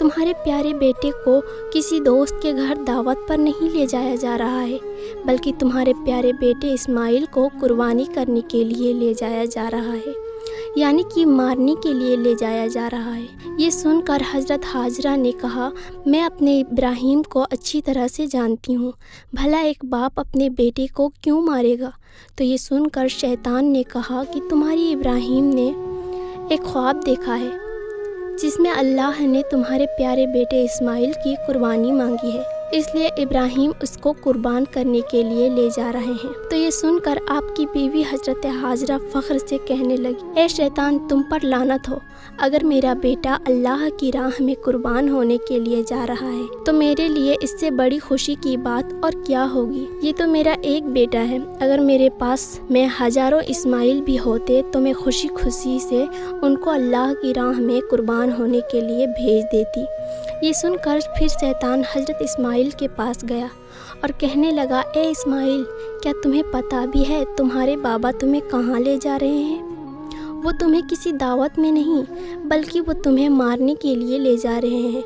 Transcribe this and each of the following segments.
تمہارے پیارے بیٹے کو کسی دوست کے گھر دعوت پر نہیں لے جایا جا رہا ہے، بلکہ تمہارے پیارے بیٹے اسماعیل کو قربانی کرنے کے لیے لے جایا جا رہا ہے، یعنی کہ مارنے کے لیے لے جایا جا رہا ہے۔ یہ سن کر حضرت ہاجرہ نے کہا، میں اپنے ابراہیم کو اچھی طرح سے جانتی ہوں، بھلا ایک باپ اپنے بیٹے کو کیوں مارے گا؟ تو یہ سن کر شیطان نے کہا کہ تمہاری ابراہیم نے ایک خواب دیکھا ہے جس میں اللہ نے تمہارے پیارے بیٹے اسماعیل کی قربانی مانگی ہے، اس لیے ابراہیم اس کو قربان کرنے کے لیے لے جا رہے ہیں۔ تو یہ سن کر آپ کی بیوی حضرت ہاجرہ فخر سے کہنے لگی، اے شیطان، تم پر لعنت ہو، اگر میرا بیٹا اللہ کی راہ میں قربان ہونے کے لیے جا رہا ہے تو میرے لیے اس سے بڑی خوشی کی بات اور کیا ہوگی؟ یہ تو میرا ایک بیٹا ہے، اگر میرے پاس میں ہزاروں اسماعیل بھی ہوتے تو میں خوشی خوشی سے ان کو اللہ کی راہ میں قربان ہونے کے لیے بھیج دیتی۔ یہ سن کر پھر شیطان حضرت اسماعیل کے پاس گیا اور کہنے لگا، اے اسماعیل، کیا تمہیں پتہ بھی ہے تمہارے بابا تمہیں کہاں لے جا رہے ہیں؟ وہ تمہیں کسی دعوت میں نہیں، بلکہ وہ تمہیں مارنے کے لیے لے جا رہے ہیں،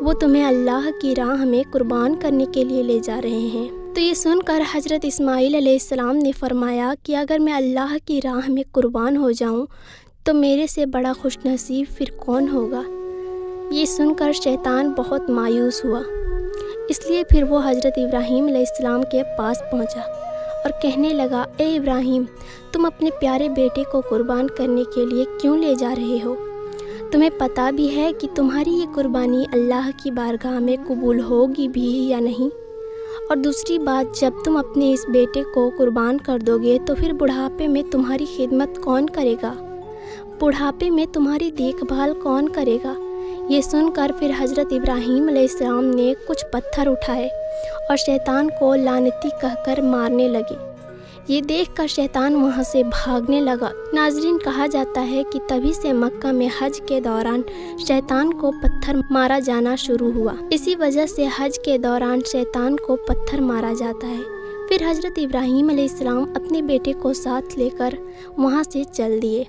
وہ تمہیں اللہ کی راہ میں قربان کرنے کے لیے لے جا رہے ہیں۔ تو یہ سن کر حضرت اسماعیل علیہ السلام نے فرمایا کہ اگر میں اللہ کی راہ میں قربان ہو جاؤں تو میرے سے بڑا خوش نصیب پھر کون ہوگا؟ یہ سن کر شیطان بہت مایوس ہوا، اس لیے پھر وہ حضرت ابراہیم علیہ السلام کے پاس پہنچا اور کہنے لگا، اے ابراہیم، تم اپنے پیارے بیٹے کو قربان کرنے کے لیے کیوں لے جا رہے ہو؟ تمہیں پتہ بھی ہے کہ تمہاری یہ قربانی اللہ کی بارگاہ میں قبول ہوگی بھی یا نہیں؟ اور دوسری بات، جب تم اپنے اس بیٹے کو قربان کر دو گے تو پھر بڑھاپے میں تمہاری خدمت کون کرے گا؟ بڑھاپے میں تمہاری دیکھ بھال کون کرے گا؟ یہ سن کر پھر حضرت ابراہیم علیہ السلام نے کچھ پتھر اٹھائے اور شیطان کو لعنتی کہہ کر مارنے لگے۔ یہ دیکھ کر شیطان وہاں سے بھاگنے لگا۔ ناظرین، کہا جاتا ہے کہ تبھی سے مکہ میں حج کے دوران شیطان کو پتھر مارا جانا شروع ہوا، اسی وجہ سے حج کے دوران شیطان کو پتھر مارا جاتا ہے۔ پھر حضرت ابراہیم علیہ السلام اپنے بیٹے کو ساتھ لے کر وہاں سے چل دیے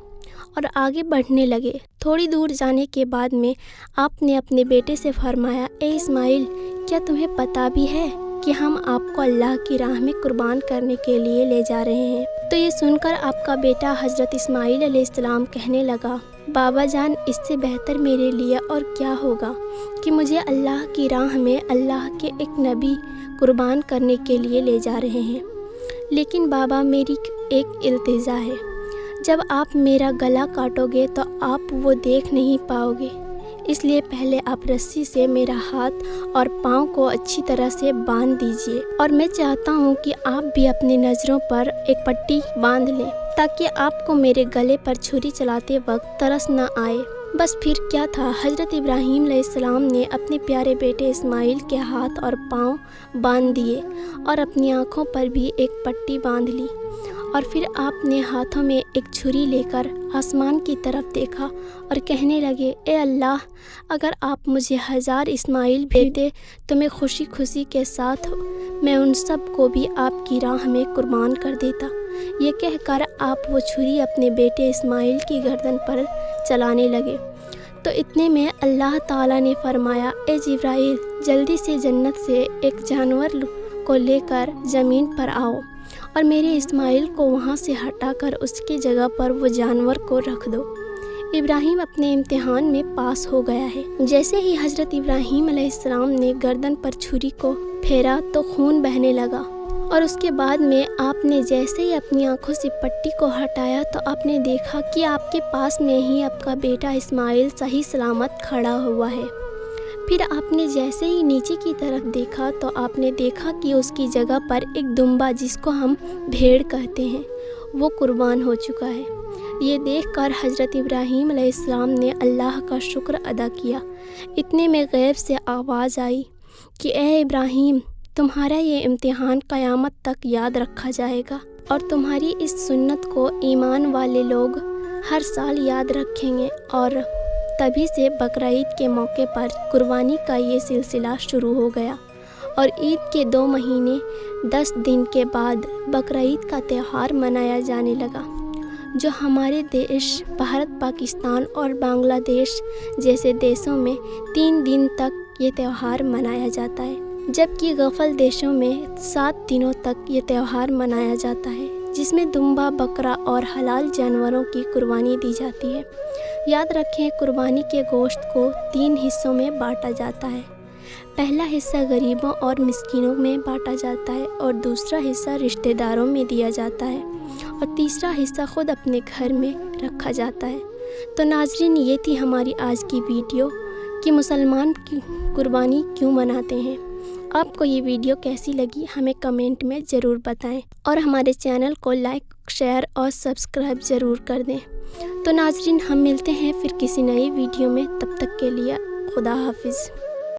اور آگے بڑھنے لگے۔ تھوڑی دور جانے کے بعد میں آپ نے اپنے بیٹے سے فرمایا، اے اسماعیل، کیا تمہیں پتہ بھی ہے کہ ہم آپ کو اللہ کی راہ میں قربان کرنے کے لیے لے جا رہے ہیں؟ تو یہ سن کر آپ کا بیٹا حضرت اسماعیل علیہ السلام کہنے لگا، بابا جان، اس سے بہتر میرے لیے اور کیا ہوگا کہ مجھے اللہ کی راہ میں اللہ کے ایک نبی قربان کرنے کے لیے لے جا رہے ہیں، لیکن بابا، میری ایک التجا ہے، جب آپ میرا گلا کاٹو گے تو آپ وہ دیکھ نہیں پاؤ گے، اس لیے پہلے آپ رسی سے میرا ہاتھ اور پاؤں کو اچھی طرح سے باندھ دیجئے، اور میں چاہتا ہوں کہ آپ بھی اپنی نظروں پر ایک پٹی باندھ لیں تاکہ آپ کو میرے گلے پر چھری چلاتے وقت ترس نہ آئے۔ بس پھر کیا تھا، حضرت ابراہیم علیہ السلام نے اپنے پیارے بیٹے اسماعیل کے ہاتھ اور پاؤں باندھ دیے اور اپنی آنکھوں پر بھی ایک پٹی باندھ لی، اور پھر آپ نے ہاتھوں میں ایک چھری لے کر آسمان کی طرف دیکھا اور کہنے لگے، اے اللہ، اگر آپ مجھے 1000 اسماعیل بھیجتے تو میں خوشی خوشی کے ساتھ میں ان سب کو بھی آپ کی راہ میں قربان کر دیتا۔ یہ کہہ کر آپ وہ چھری اپنے بیٹے اسماعیل کی گردن پر چلانے لگے۔ تو اتنے میں اللہ تعالیٰ نے فرمایا، اے جبرائیل، جلدی سے جنت سے ایک جانور کو لے کر زمین پر آؤ اور میرے اسماعیل کو وہاں سے ہٹا کر اس کی جگہ پر وہ جانور کو رکھ دو۔ ابراہیم اپنے امتحان میں پاس ہو گیا ہے۔ جیسے ہی حضرت ابراہیم علیہ السلام نے گردن پر چھری کو پھیرا تو خون بہنے لگا، اور اس کے بعد میں آپ نے جیسے ہی اپنی آنکھوں سے پٹی کو ہٹایا تو آپ نے دیکھا کہ آپ کے پاس میں ہی آپ کا بیٹا اسماعیل صحیح سلامت کھڑا ہوا ہے۔ پھر آپ نے جیسے ہی نیچے کی طرف دیکھا تو آپ نے دیکھا کہ اس کی جگہ پر ایک دمبا، جس کو ہم بھیڑ کہتے ہیں، وہ قربان ہو چکا ہے۔ یہ دیکھ کر حضرت ابراہیم علیہ السلام نے اللہ کا شکر ادا کیا۔ اتنے میں غیب سے آواز آئی کہ اے ابراہیم، تمہارا یہ امتحان قیامت تک یاد رکھا جائے گا، اور تمہاری اس سنت کو ایمان والے لوگ ہر سال یاد رکھیں گے، اور تبھی سے بقرعید کے موقع پر قربانی کا یہ سلسلہ شروع ہو گیا، اور عید کے 2 مہینے 10 دن کے بعد بقرعید کا تہوار منایا جانے لگا۔ جو ہمارے دیش بھارت، پاکستان اور بنگلہ دیش جیسے دیشوں میں 3 دن تک یہ تہوار منایا جاتا ہے، جبکہ غافل دیشوں میں 7 دنوں تک یہ تہوار منایا جاتا ہے، جس میں دمبا، بکرا اور حلال جانوروں کی قربانی دی جاتی ہے۔ یاد رکھیں، قربانی کے گوشت کو 3 حصوں میں بانٹا جاتا ہے۔ پہلا حصہ غریبوں اور مسکینوں میں بانٹا جاتا ہے اور دوسرا حصہ رشتہ داروں میں دیا جاتا ہے اور تیسرا حصہ خود اپنے گھر میں رکھا جاتا ہے۔ تو ناظرین، یہ تھی ہماری آج کی ویڈیو کہ مسلمان قربانی کیوں مناتے ہیں۔ آپ کو یہ ویڈیو کیسی لگی ہمیں کمنٹ میں ضرور بتائیں اور ہمارے چینل کو لائک، شیئر اور سبسکرائب ضرور کر دیں۔ تو ناظرین، ہم ملتے ہیں پھر کسی نئی ویڈیو میں، تب تک کے لیے خدا حافظ۔